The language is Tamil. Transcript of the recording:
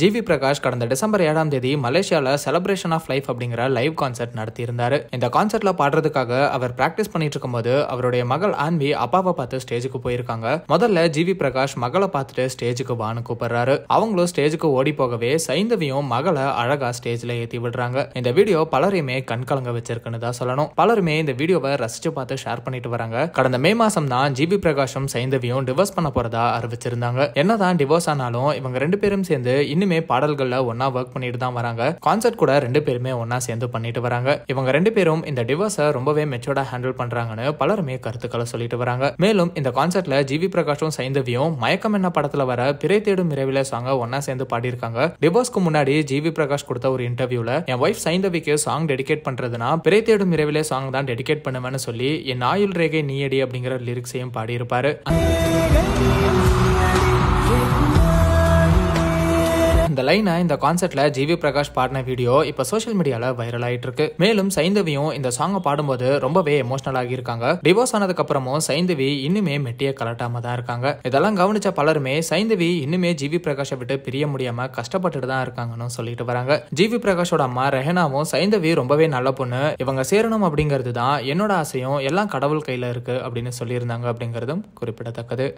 ஜிவி பிரகாஷ் கடந்த டிசம்பர் 7ஆம் தேதி மலேசியால செலிப்ரேஷன் ஆஃப் லைஃப் அப்படிங்கிற லைவ் கான்சர்ட் நடத்தியிருந்தாரு. இந்த கான்சர்ட்ல பாடுறதுக்காக அவர் பிராக்டிஸ் பண்ணிட்டு இருக்கும்போது அவருடைய மகள் ஆன்வி அப்பாவை பார்த்து ஸ்டேஜுக்கு போயிருக்காங்க. முதல்ல ஜிவி பிரகாஷ் மகளை பார்த்துட்டு ஸ்டேஜுக்கு வான்னு கூப்பிடுறாரு. அவங்களும் ஸ்டேஜுக்கு ஓடி போகவே சைந்தவியும் மகளை அழகா ஸ்டேஜ்ல ஏத்தி விடுறாங்க. இந்த வீடியோ பலரையுமே கண்கலங்க வச்சிருக்குன்னு தான் சொல்லணும். பலருமே இந்த வீடியோவை ரசிச்சு பார்த்து ஷேர் பண்ணிட்டு வராங்க. கடந்த மே மாசம் தான் ஜிவி பிரகாஷும் சைந்தவியும் டிவோர்ஸ் பண்ண போறதா அறிவிச்சிருந்தாங்க. என்னதான் டிவோர்ஸ் ஆனாலும் இவங்க ரெண்டு பேரும் சேர்ந்து இன்னுமே பாடல்கள்ல ஒன்னா ஒர்க் பண்ணிட்டு தான் வராங்க. கான்சர்ட் கூட ரெண்டு பேருமே ஒன்னா சேர்ந்து பண்ணிட்டு வராங்க. இவங்க ரெண்டு பேரும் இந்த டிவோர்ஸை ரொம்பவே மெச்சூர்டா ஹேண்டில் பண்றாங்கன்னு பலருமே கருத்துக்களை சொல்லிட்டு வராங்க. மேலும் இந்த கான்சர்ட்ல ஜிவி பிரகாஷும் சைந்தவியும் மயக்கம் என்ன படத்துல வர பிறை தேடும் இரவிலே சாங்க ஒன்னா சேர்ந்து பாடியிருக்காங்க. டிவோர்ஸ்க்கு முன்னாடி ஜிவி பிரகாஷ் கொடுத்த ஒரு இன்டர்வியூல என் வைஃப் சைந்தவிக்கு சாங் டெடிகேட் பண்றதுனா பிறை தேடும் இரவிலே சாங் தான் டெடிகேட் பண்ணுவேன்னு சொல்லி என் ஆயுள் ரேகை நீயடி அப்படிங்கிற லிரிக்ஸையும் பாடியிருப்பாரு. இந்த லைனை இந்த கான்சர்ட்ல ஜிவி பிரகாஷ் பாடின வீடியோ இப்ப சோஷியல் மீடியால வைரல் ஆயிட்டு இருக்கு. மேலும் சைந்தவியும் இந்த சாங்கை பாடும்போது ரொம்பவே எமோஷனல் ஆகி இருக்காங்க. டிவோர்ஸ் ஆனதுக்கு அப்புறமும் சைந்தவி இன்னுமே மெட்டிய கலட்டாம தான் இருக்காங்க. இதெல்லாம் கவனிச்ச பலருமே சைந்தவி இன்னுமே ஜிவி பிரகாஷை விட்டு பிரிய முடியாம கஷ்டப்பட்டுட்டு தான் இருக்காங்கன்னு சொல்லிட்டு வராங்க. ஜிவி பிரகாஷோட அம்மா ரெஹனாவும் சைந்தவி ரொம்பவே நல்ல பொண்ணு, இவங்க சேரணும் அப்படிங்கிறது தான் என்னோட ஆசையும், எல்லாம் கடவுள் கையில இருக்கு அப்படின்னு சொல்லியிருந்தாங்க அப்படிங்கிறதும் குறிப்பிடத்தக்கது.